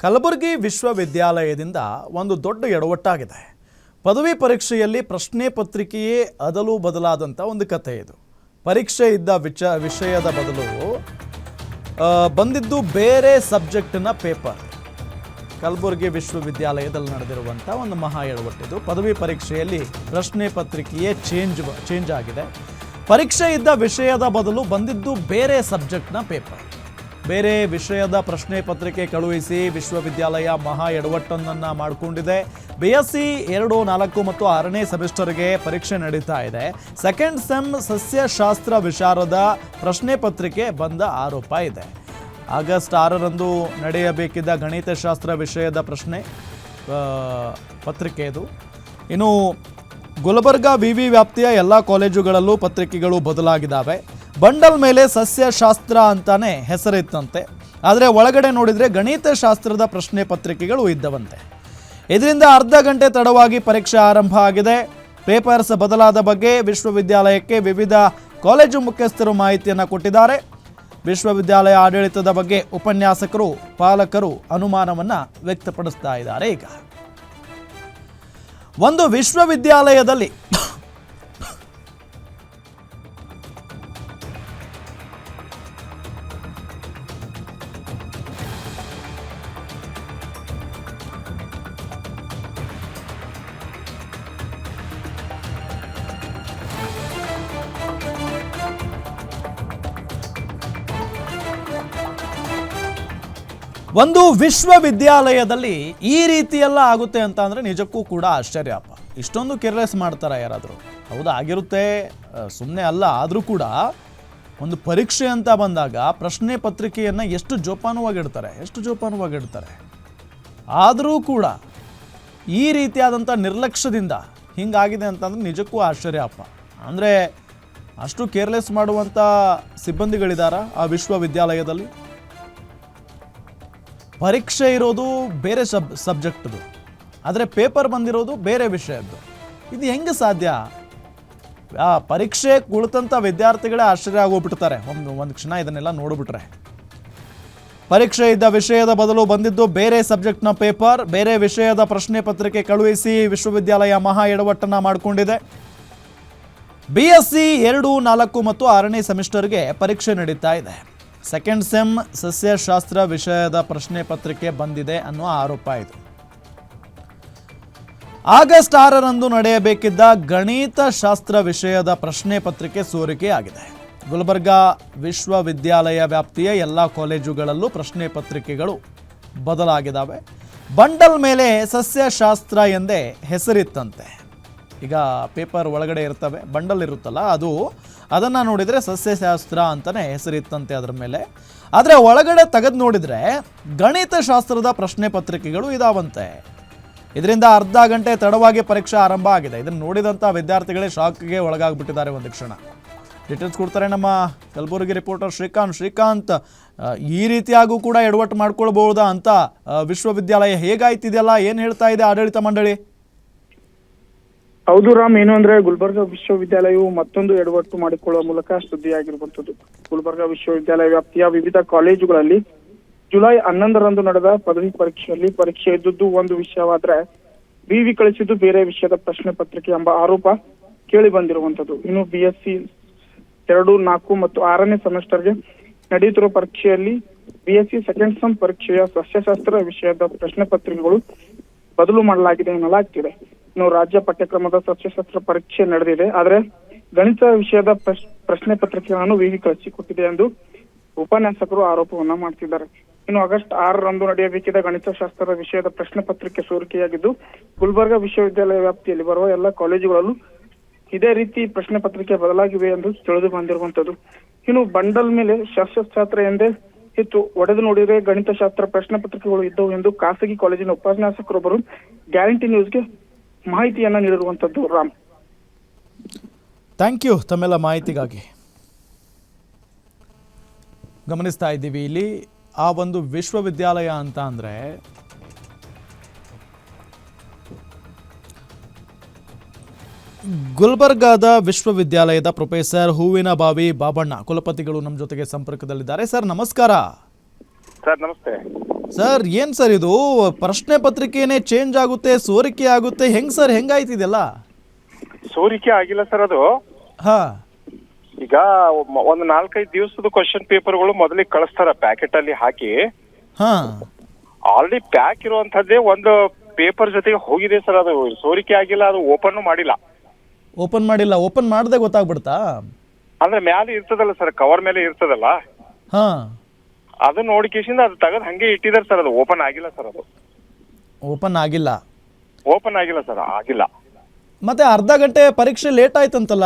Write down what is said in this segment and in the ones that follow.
ಕಲಬುರಗಿ ವಿಶ್ವವಿದ್ಯಾಲಯದಿಂದ ಒಂದು ದೊಡ್ಡ ಎಡವಟ್ಟಾಗಿದೆ. ಪದವಿ ಪರೀಕ್ಷೆಯಲ್ಲಿ ಪ್ರಶ್ನೆ ಪತ್ರಿಕೆಯೇ ಅದಲು ಬದಲಾದಂಥ ಒಂದು ಕಥೆ ಇದು. ಪರೀಕ್ಷೆ ಇದ್ದ ವಿಷಯದ ಬದಲು ಬಂದಿದ್ದು ಬೇರೆ ಸಬ್ಜೆಕ್ಟ್ನ ಪೇಪರ್. ಕಲಬುರಗಿ ವಿಶ್ವವಿದ್ಯಾಲಯದಲ್ಲಿ ನಡೆದಿರುವಂಥ ಒಂದು ಮಹಾ ಎಡವಟ್ಟಿದು. ಪದವಿ ಪರೀಕ್ಷೆಯಲ್ಲಿ ಪ್ರಶ್ನೆ ಪತ್ರಿಕೆಯೇ ಚೇಂಜ್ ಆಗಿದೆ. ಪರೀಕ್ಷೆ ಇದ್ದ ವಿಷಯದ ಬದಲು ಬಂದಿದ್ದು ಬೇರೆ ಸಬ್ಜೆಕ್ಟ್ನ ಪೇಪರ್. ಬೇರೆ ವಿಷಯದ ಪ್ರಶ್ನೆ ಪತ್ರಿಕೆ ಕಳುಹಿಸಿ ವಿಶ್ವವಿದ್ಯಾಲಯ ಮಹಾ ಎಡವಟ್ಟನ್ನು ಮಾಡಿಕೊಂಡಿದೆ. BSc 2, 4 ಮತ್ತು 6ನೇ ಸೆಮಿಸ್ಟರ್ಗೆ ಪರೀಕ್ಷೆ ನಡೀತಾ ಇದೆ. ಸೆಕೆಂಡ್ ಸೆಮ್ ಸಸ್ಯಶಾಸ್ತ್ರ ವಿಶಾರದ ಪ್ರಶ್ನೆ ಪತ್ರಿಕೆ ಬಂದ ಆರೋಪ ಇದೆ. ಆಗಸ್ಟ್ 6ರಂದು ನಡೆಯಬೇಕಿದ್ದ ಗಣಿತಶಾಸ್ತ್ರ ವಿಷಯದ ಪ್ರಶ್ನೆ ಪತ್ರಿಕೆ ಇದು. ಇನ್ನು ಗುಲ್ಬರ್ಗಾ ವಿವಿ ವ್ಯಾಪ್ತಿಯ ಎಲ್ಲ ಕಾಲೇಜುಗಳಲ್ಲೂ ಪತ್ರಿಕೆಗಳು ಬದಲಾಗಿದ್ದಾವೆ. ಬಂಡಲ್ ಮೇಲೆ ಸಸ್ಯಶಾಸ್ತ್ರ ಅಂತಾನೆ ಹೆಸರಿತ್ತಂತೆ, ಆದರೆ ಒಳಗಡೆ ನೋಡಿದರೆ ಗಣಿತಶಾಸ್ತ್ರದ ಪ್ರಶ್ನೆ ಪತ್ರಿಕೆಗಳು ಇದ್ದವಂತೆ. ಇದರಿಂದ ಅರ್ಧ ಗಂಟೆ ತಡವಾಗಿ ಪರೀಕ್ಷೆ ಆರಂಭ ಆಗಿದೆ. ಪೇಪರ್ಸ್ ಬದಲಾದ ಬಗ್ಗೆ ವಿಶ್ವವಿದ್ಯಾಲಯಕ್ಕೆ ವಿವಿಧ ಕಾಲೇಜು ಮುಖ್ಯಸ್ಥರು ಮಾಹಿತಿಯನ್ನು ಕೊಟ್ಟಿದ್ದಾರೆ. ವಿಶ್ವವಿದ್ಯಾಲಯ ಆಡಳಿತದ ಬಗ್ಗೆ ಉಪನ್ಯಾಸಕರು, ಪಾಲಕರು ಅನುಮಾನವನ್ನು ವ್ಯಕ್ತಪಡಿಸ್ತಾ ಇದ್ದಾರೆ. ಈಗ ಒಂದು ವಿಶ್ವವಿದ್ಯಾಲಯದಲ್ಲಿ ಈ ರೀತಿಯೆಲ್ಲ ಆಗುತ್ತೆ ಅಂತ ಅಂದರೆ ನಿಜಕ್ಕೂ ಕೂಡ ಆಶ್ಚರ್ಯಪ್ಪ. ಇಷ್ಟೊಂದು ಕೇರ್ಲೆಸ್ ಮಾಡ್ತಾರೆ ಯಾರಾದರೂ? ಹೌದಾ, ಆಗಿರುತ್ತೆ, ಸುಮ್ಮನೆ ಅಲ್ಲ. ಆದರೂ ಕೂಡ ಒಂದು ಪರೀಕ್ಷೆ ಅಂತ ಬಂದಾಗ ಪ್ರಶ್ನೆ ಪತ್ರಿಕೆಯನ್ನು ಎಷ್ಟು ಜೋಪಾನವಾಗಿಡ್ತಾರೆ. ಆದರೂ ಕೂಡ ಈ ರೀತಿಯಾದಂಥ ನಿರ್ಲಕ್ಷ್ಯದಿಂದ ಹಿಂಗಾಗಿದೆ ಅಂತಂದರೆ ನಿಜಕ್ಕೂ ಆಶ್ಚರ್ಯಪ್ಪ. ಅಂದರೆ ಅಷ್ಟು ಕೇರ್ಲೆಸ್ ಮಾಡುವಂಥ ಸಿಬ್ಬಂದಿಗಳಿದ್ದಾರಾ ಆ ವಿಶ್ವವಿದ್ಯಾಲಯದಲ್ಲಿ? ಪರೀಕ್ಷೆ ಇರೋದು ಬೇರೆ ಸಬ್ಜೆಕ್ಟ್ದು, ಆದರೆ ಪೇಪರ್ ಬಂದಿರೋದು ಬೇರೆ ವಿಷಯದ್ದು. ಇದು ಹೆಂಗೆ ಸಾಧ್ಯ? ಆ ಪರೀಕ್ಷೆ ಕುಳಿತಂಥ ವಿದ್ಯಾರ್ಥಿಗಳೇ ಆಶ್ಚರ್ಯ ಆಗೋಗ್ಬಿಡ್ತಾರೆ ಒಂದು ಕ್ಷಣ ಇದನ್ನೆಲ್ಲ ನೋಡಿಬಿಟ್ರೆ. ಪರೀಕ್ಷೆ ಇದ್ದ ವಿಷಯದ ಬದಲು ಬಂದಿದ್ದು ಬೇರೆ ಸಬ್ಜೆಕ್ಟ್ನ ಪೇಪರ್. ಬೇರೆ ವಿಷಯದ ಪ್ರಶ್ನೆ ಪತ್ರಿಕೆ ಕಳುಹಿಸಿ ವಿಶ್ವವಿದ್ಯಾಲಯ ಮಹಾ ಎಡವಟ್ಟನ್ನು ಮಾಡಿಕೊಂಡಿದೆ. BSc 2, 4 ಮತ್ತು 6ನೇ ಸೆಮಿಸ್ಟರ್ಗೆ ಪರೀಕ್ಷೆ ನಡೀತಾ ಇದೆ. ಸೆಕೆಂಡ್ ಸೆಮ್ ಸಸ್ಯಶಾಸ್ತ್ರ ವಿಷಯದ ಪ್ರಶ್ನೆ ಪತ್ರಿಕೆ ಬಂದಿದೆ ಅನ್ನೋ ಆರೋಪ ಇದು. ಆಗಸ್ಟ್ 6ರಂದು ನಡೆಯಬೇಕಿದ್ದ ಗಣಿತಶಾಸ್ತ್ರ ವಿಷಯದ ಪ್ರಶ್ನೆ ಪತ್ರಿಕೆ ಸೋರಿಕೆಯಾಗಿದೆ. ಗುಲ್ಬರ್ಗಾ ವಿಶ್ವವಿದ್ಯಾಲಯ ವ್ಯಾಪ್ತಿಯ ಎಲ್ಲ ಕಾಲೇಜುಗಳಲ್ಲೂ ಪ್ರಶ್ನೆ ಪತ್ರಿಕೆಗಳು ಬದಲಾಗಿದ್ದಾವೆ. ಬಂಡಲ್ ಮೇಲೆ ಸಸ್ಯಶಾಸ್ತ್ರ ಎಂದೇ ಹೆಸರಿತ್ತಂತೆ. ಈಗ ಪೇಪರ್ ಒಳಗಡೆ ಇರ್ತವೆ, ಬಂಡಲ್ ಇರುತ್ತಲ್ಲ, ಅದನ್ನು ನೋಡಿದರೆ ಸಸ್ಯಶಾಸ್ತ್ರ ಅಂತಲೇ ಹೆಸರಿತ್ತಂತೆ ಅದರ ಮೇಲೆ. ಆದರೆ ಒಳಗಡೆ ತೆಗೆದು ನೋಡಿದರೆ ಗಣಿತಶಾಸ್ತ್ರದ ಪ್ರಶ್ನೆ ಪತ್ರಿಕೆಗಳು ಇದಾವಂತೆ. ಇದರಿಂದ ಅರ್ಧ ಗಂಟೆ ತಡವಾಗಿ ಪರೀಕ್ಷೆ ಆರಂಭ ಆಗಿದೆ. ಇದನ್ನು ನೋಡಿದಂಥ ವಿದ್ಯಾರ್ಥಿಗಳೇ ಶಾಕ್ಗೆ ಒಳಗಾಗ್ಬಿಟ್ಟಿದ್ದಾರೆ. ಒಂದು ಕ್ಷಣ ಡೀಟೇಲ್ಸ್ ಕೊಡ್ತಾರೆ ನಮ್ಮ ಕಲಬುರಗಿ ರಿಪೋರ್ಟರ್ ಶ್ರೀಕಾಂತ್. ಈ ರೀತಿಯಾಗೂ ಕೂಡ ಎಡವಟ್ಟು ಮಾಡ್ಕೊಳ್ಬಹುದಾ ಅಂತ ವಿಶ್ವವಿದ್ಯಾಲಯ ಹೇಗಾಯ್ತಿದೆಯಲ್ಲ, ಏನು ಹೇಳ್ತಾ ಇದೆ ಆಡಳಿತ ಮಂಡಳಿ? ಹೌದು ರಾಮ್, ಏನು ಅಂದ್ರೆ ಗುಲ್ಬರ್ಗಾ ವಿಶ್ವವಿದ್ಯಾಲಯವು ಮತ್ತೊಂದು ಎಡವಟ್ಟು ಮಾಡಿಕೊಳ್ಳುವ ಮೂಲಕ ಸುದ್ದಿಯಾಗಿರುವಂತದ್ದು. ಗುಲ್ಬರ್ಗಾ ವಿಶ್ವವಿದ್ಯಾಲಯ ವ್ಯಾಪ್ತಿಯ ವಿವಿಧ ಕಾಲೇಜುಗಳಲ್ಲಿ ಜುಲೈ 11ರಂದು ನಡೆದ ಪದವಿ ಪರೀಕ್ಷೆಯಲ್ಲಿ ಪರೀಕ್ಷೆ ಇದ್ದದ್ದು ಒಂದು ವಿಷಯವಾದ್ರೆ ವಿವಿ ಕಳಿಸಿದ್ದು ಬೇರೆ ವಿಷಯದ ಪ್ರಶ್ನೆ ಪತ್ರಿಕೆ ಎಂಬ ಆರೋಪ ಕೇಳಿ ಬಂದಿರುವಂತದ್ದು. ಇನ್ನು BSc 2, 4 ಮತ್ತು 6ನೇ ಸೆಮಿಸ್ಟರ್ಗೆ ನಡೆಯುತ್ತಿರುವ ಪರೀಕ್ಷೆಯಲ್ಲಿ BSc ಸೆಕೆಂಡ್ ಸೆಮ್ ಪರೀಕ್ಷೆಯ ಸಸ್ಯಶಾಸ್ತ್ರ ವಿಷಯದ ಪ್ರಶ್ನೆ ಪತ್ರಿಕೆಗಳು ಬದಲು ಮಾಡಲಾಗಿದೆ ಎನ್ನಲಾಗ್ತಿದೆ. ಇನ್ನು ರಾಜ್ಯ ಪಠ್ಯಕ್ರಮದ ಸಸ್ಯಶಾಸ್ತ್ರ ಪರೀಕ್ಷೆ ನಡೆದಿದೆ, ಆದರೆ ಗಣಿತ ವಿಷಯದ ಪ್ರಶ್ನೆ ಪತ್ರಿಕೆಗಳನ್ನು ವಿವಿ ಕಳಿಸಿಕೊಟ್ಟಿದೆ ಎಂದು ಉಪನ್ಯಾಸಕರು ಆರೋಪವನ್ನ ಮಾಡ್ತಿದ್ದಾರೆ. ಇನ್ನು ಆಗಸ್ಟ್ 6ರಂದು ನಡೆಯಬೇಕಿದ್ದ ಗಣಿತಶಾಸ್ತ್ರದ ವಿಷಯದ ಪ್ರಶ್ನೆ ಪತ್ರಿಕೆ ಸೋರಿಕೆಯಾಗಿದ್ದು, ಗುಲ್ಬರ್ಗಾ ವಿಶ್ವವಿದ್ಯಾಲಯ ವ್ಯಾಪ್ತಿಯಲ್ಲಿ ಬರುವ ಎಲ್ಲ ಕಾಲೇಜುಗಳಲ್ಲೂ ಇದೇ ರೀತಿ ಪ್ರಶ್ನೆ ಪತ್ರಿಕೆ ಬದಲಾಗಿವೆ ಎಂದು ತಿಳಿದು ಬಂದಿರುವಂತದ್ದು. ಇನ್ನು ಬಂಡಲ್ ಮೇಲೆ ಸಸ್ಯಶಾಸ್ತ್ರ ಎಂದೇ ಇತ್ತು, ಒಡೆದು ನೋಡಿದರೆ ಗಣಿತಶಾಸ್ತ್ರ ಪ್ರಶ್ನೆ ಪತ್ರಿಕೆಗಳು ಇದ್ದವು ಎಂದು ಖಾಸಗಿ ಕಾಲೇಜಿನ ಉಪನ್ಯಾಸಕರೊಬ್ಬರು ಗ್ಯಾರಂಟಿ ನ್ಯೂಸ್ಗೆ ಮಾಹಿತಿಯನ್ನ ನೀಡಿರುವಂತದ್ದು. ರಾಮ್, ಥ್ಯಾಂಕ್ ಯು ತಮ್ಮೆಲ್ಲ ಮಾಹಿತಿಗಾಗಿ. ಗಮನಿಸ್ತಾ ಇದ್ದೀವಿ ಇಲ್ಲಿ ಆ ಒಂದು ವಿಶ್ವವಿದ್ಯಾಲಯ ಅಂತ ಅಂದರೆ ಗುಲ್ಬರ್ಗಾದ ವಿಶ್ವವಿದ್ಯಾಲಯದ ಪ್ರೊಫೆಸರ್ ಹೂವಿನಬಾವಿ ಬಾಬಣ್ಣ ಕುಲಪತಿಗಳು ನಮ್ಮ ಜೊತೆಗೆ ಸಂಪರ್ಕದಲ್ಲಿದ್ದಾರೆ. ಸರ್ ನಮಸ್ಕಾರ. ಸರ್ ನಮಸ್ತೆ. ಸರ್ ಏನು ಸರ್ ಇದು ಪ್ರಶ್ನೆ ಪತ್ರಿಕೆನೇ ಚೇಂಜ್ ಆಗುತ್ತೆ, ಸೋರಿಕೆ ಆಗುತ್ತೆ, ಹೆಂಗೆ ಸರ್ ಹೆಂಗಾಯ್ತಿದೆಲ್ಲ? ಸೋರಿಕೆ ಆಗಿಲ್ಲ ಸರ್. ಅದು ಹಾಂ ಈಗ ಒಂದು 4-5 ದಿವಸದ ಕ್ವಶನ್ ಪೇಪರ್ಗಳು ಮೊದಲಿಗೆ ಕಳಿಸ್ತಾರ ಪ್ಯಾಕೆಟ್ ಅಲ್ಲಿ ಹಾಕಿ. ಹಾಂ ಆಲ್ರೆಡಿ ಪ್ಯಾಕ್ ಇರುವಂತದ್ದೇ ಒಂದು ಪೇಪರ್ ಜೊತೆಗೆ ಹೋಗಿದೆ ಸರ್. ಅದು ಸೋರಿಕೆ ಆಗಿಲ್ಲ, ಅದು ಓಪನ್ ಮಾಡಿಲ್ಲ. ಓಪನ್ ಮಾಡಿಲ್ಲ, ಓಪನ್ ಮಾಡದೆ ಗೊತ್ತಾಗ್ಬಿಡ್ತಾ? ಅಂದ್ರೆ ಮ್ಯಾಲೆ ಇರ್ತದಲ್ಲ ಸರ್, ಕವರ್ ಮೇಲೆ ಇರ್ತದಲ್ಲ, ಹಾಂ ಅದು ನೋಡಿಕೇಶಿಂದ ಅದು ತೆಗೆದು ಹಂಗೆ ಇಟ್ಟಿದ್ದಾರೆ ಸರ್. ಅದು ಓಪನ್ ಆಗಿಲ್ಲ ಸರ್. ಅದು ಓಪನ್ ಆಗಿಲ್ಲ. ಓಪನ್ ಆಗಿಲ್ಲ ಸರ್, ಆಗಿಲ್ಲ. ಮತ್ತೆ ಅರ್ಧ ಗಂಟೆ ಪರೀಕ್ಷೆ ಲೇಟ್ ಆಯ್ತಂತಲ್ಲ?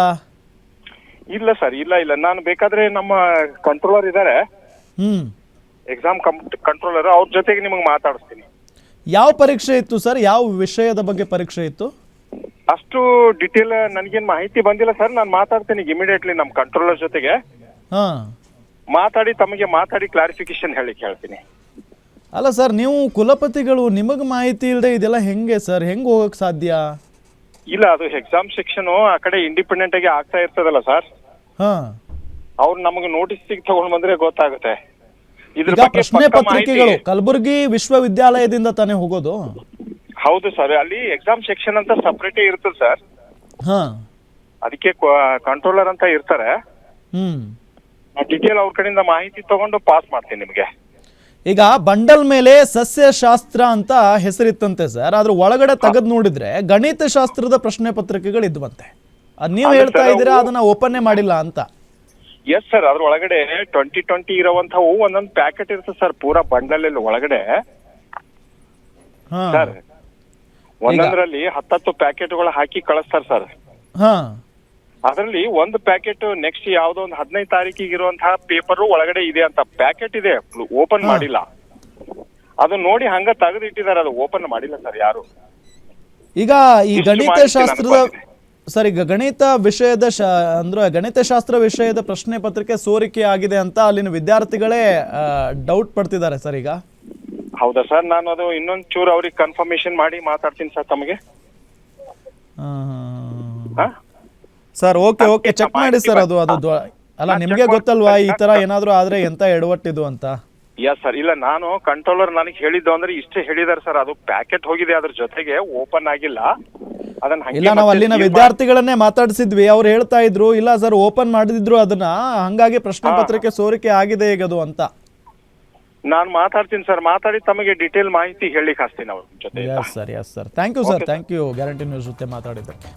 ಇಲ್ಲ ಸರ್, ಇಲ್ಲ. ನಾನು ಬೇಕಾದ್ರೆ ನಮ್ಮ ಕಂಟ್ರೋಲರ್ ಇದ್ದಾರೆ, ಹ್ಞೂ ಎಕ್ಸಾಮ್ ಕಂಟ್ರೋಲರ್, ಅವ್ರ ಜೊತೆಗೆ ನಿಮಗೆ ಮಾತಾಡಿಸ್ತೀನಿ. ಯಾವ ಪರೀಕ್ಷೆ ಇತ್ತು ಸರ್? ಯಾವ ವಿಷಯದ ಬಗ್ಗೆ ಪರೀಕ್ಷೆ ಇತ್ತು? ಅಷ್ಟು ಡಿಟೇಲ್ ನನಗೇನು ಮಾಹಿತಿ ಬಂದಿಲ್ಲ ಸರ್. ನಾನು ಮಾತಾಡ್ತೀನಿ ಇಮಿಡಿಯೇಟ್ಲಿ ನಮ್ಮ ಕಂಟ್ರೋಲರ್ ಜೊತೆಗೆ ಹಾಂ ಮಾತಾಡಿ ಕ್ಲಾರಿಫಿಕೇಶನ್ ಹೇಳ್ತೀನಿ. ಅಲ್ಲ ಸರ್, ನೀವು ಕುಲಪತಿಗಳು, ನಿಮಗೆ ಮಾಹಿತಿ ಇಲ್ಲದೆ ಇದೆಲ್ಲ ಹೆಂಗೆ ಸರ್? ಹೆಂಗೆ ಹೋಗಕ್ಕೆ ಸಾಧ್ಯ? ಇಲ್ಲ, ಅದು ಎಕ್ಸಾಮ್ ಸೆಕ್ಷನ್ ಆ ಕಡೆ ಇಂಡಿಪೆಂಡೆಂಟ್ ಆಗಿ ಆಗ್ತಾ ಇರ್ತದಲ್ಲ ಸರ್. ಹಾಂ ಅವ್ರು ನಮಗೆ ನೋಟಿಸ್ ತಗೊಂಡ್ ಬಂದ್ರೆ ಗೊತ್ತಾಗುತ್ತೆ. ಇದ್ರ ಈಗ ಬಗ್ಗೆ ಪ್ರಶ್ನೆ ಪಕ್ಕಾ ಪತ್ರಿಕೆಗಳು ಮಾಹಿತಿ- ಕಲಬುರಗಿ ವಿಶ್ವವಿದ್ಯಾಲಯದಿಂದ ತಾನೇ ಹೋಗೋದು? ಹೌದು ಸರ್, ಅಲ್ಲಿ ಎಕ್ಸಾಮ್ ಸೆಕ್ಷನ್ ಅಂತ ಸಪ್ರೇಟೇ ಇರ್ತದೆ ಸರ್. ಹಾಂ ಅದಕ್ಕೆ ಕಂಟ್ರೋಲರ್ ಅಂತ ಇರ್ತಾರೆ. ಡಿಟೇಲ್ ಅವ್ರ ಕಡೆಯಿಂದ ಮಾಹಿತಿ ತಗೊಂಡು ಪಾಸ್ ಮಾಡ್ತೀನಿ ನಿಮಗೆ. ಈಗ ಬಂಡಲ್ ಮೇಲೆ ಸಸ್ಯಶಾಸ್ತ್ರ ಅಂತ ಹೆಸರಿತ್ತಂತೆ ಸರ್, ಅದ್ರ ಒಳಗಡೆ ತೆಗೆದು ನೋಡಿದ್ರೆ ಗಣಿತ ಶಾಸ್ತ್ರದ ಪ್ರಶ್ನೆ ಪತ್ರಿಕೆಗಳು ಇದ್ವಂತೆ. ಅದ್ ನೀವು ಅದೇ ಹೇಳ್ತಾ ಸರ್, ಇದ್ದೀರಾ ಅದನ್ನ ಓಪನ್ನೇ ಮಾಡಿಲ್ಲ ಅಂತ? ಎಸ್ ಸರ್, ಅದ್ರ ಒಳಗಡೆ 2020 ಇರುವಂತವು ಒಂದೊಂದು ಪ್ಯಾಕೆಟ್ ಇರ್ತದೆ ಸರ್, ಪೂರಾ ಬಂಡಲ್ ಒಳಗಡೆ ಹಾ ಸರ್. ಒಂದೊಂದ್ರಲ್ಲಿ 10 ಪ್ಯಾಕೆಟ್ಗಳು ಹಾಕಿ ಕಳಿಸ್ತಾರೆ ಸರ್. ಹಾ ಅದರಲ್ಲಿ ಒಂದು ಪ್ಯಾಕೆಟ್ ನೆಕ್ಸ್ಟ್ ಯಾವ್ದೋ ಒಂದು 15 ತಾರೀಕಿಗೆ ಇರುವಂತಹ ಪೇಪರ್ ಒಳಗಡೆ ಇದೆ ಅಂತ ಪ್ಯಾಕೆಟ್ ಇದೆ, ಓಪನ್ ಮಾಡಿಲ್ಲ. ಅದು ನೋಡಿ ಹಂಗ ತೆಗೆದಿಟ್ಟಿದ್ದಾರೆ, ಅದು ಓಪನ್ ಮಾಡಿಲ್ಲ ಸರ್ ಯಾರು. ಈಗ ಈ ಇಷ್ಟು ಗಣಿತ ಮಾಹಿತಿ ಶಾಸ್ತ್ರದ ನನಗೆ ಬಂದಿದೆ. ಸರ್, ಈಗ ಗಣಿತ ವಿಷಯದ ಅಂದ್ರೆ ಗಣಿತಶಾಸ್ತ್ರ ವಿಷಯದ ಪ್ರಶ್ನೆ ಪತ್ರಿಕೆ ಸೋರಿಕೆ ಆಗಿದೆ ಅಂತ ಅಲ್ಲಿನ ವಿದ್ಯಾರ್ಥಿಗಳೇ ಡೌಟ್ ಪಡ್ತಿದ್ದಾರೆ ಸರ್ ಈಗ. ಹೌದಾ ಸರ್, ನಾನು ಅದು ಇನ್ನೊಂದ್ ಚೂರು ಅವ್ರಿಗೆ ಕನ್ಫರ್ಮೇಶನ್ ಮಾಡಿ ಮಾತಾಡ್ತೀನಿ ಸರ್ ತಮಗೆ. ಸರ್ ಓಕೆ ಚೆಕ್ ಮಾಡಿ ಸರ್. ಅದು ಅಲ್ಲ, ನಿಮ್ಗೆ ಗೊತ್ತಲ್ವಾ ಈ ತರ ಏನಾದ್ರು ಆದ್ರೆ ಎಂತ ಎಡವಟ್ಟಿದು ಅಂತ? ಎಸ್ ಸರ್, ಇಲ್ಲ ನಾನು ಕಂಟ್ರೋಲರ್ ನನಗೆ ಹೇಳಿದ್ದು ಅಂದ್ರೆ ಇಷ್ಟೇ ಹೇಳಿದಾರೆ ಸರ್. ಅದು ಪ್ಯಾಕೆಟ್ ಹೋಗಿದೆ, ಅದ್ರ ಜೊತೆಗೆ ಓಪನ್ ಆಗಿಲ್ಲ. ಅದನ್ನ ಹಂಗೆ ಇಲ್ಲ, ನಾವು ಮತ್ತೆ ಅಲ್ಲಿನ seal ವಿದ್ಯಾರ್ಥಿಗಳನ್ನೇ ಮಾತಾಡಿಸಿದ್ವಿ. ಅವ್ರು ಹೇಳ್ತಾ ಇದ್ರು ಇಲ್ಲ ಸರ್, ಓಪನ್ ಮಾಡಿದ್ರು ಅದನ್ನ, ಹಂಗಾಗಿ ಪ್ರಶ್ನೆ ಪತ್ರಿಕೆ ಸೋರಿಕೆ ಆಗಿದೆ ಈಗ ಅದು ಅಂತ. ನಾನು ಮಾತಾಡ್ತೀನಿ ಸರ್, ಮಾತಾಡಿ ತಮಗೆ ಡಿಟೇಲ್ ಮಾಹಿತಿ ಹೇಳಿಕ್ ಹಚ್ತೀನಿ ಅವ್ರ ಜೊತೆ. Yes sir thank you sir, thank you guarantee news ಜೊತೆ ಮಾತಾಡಿದ್ದಕ್ಕೆ.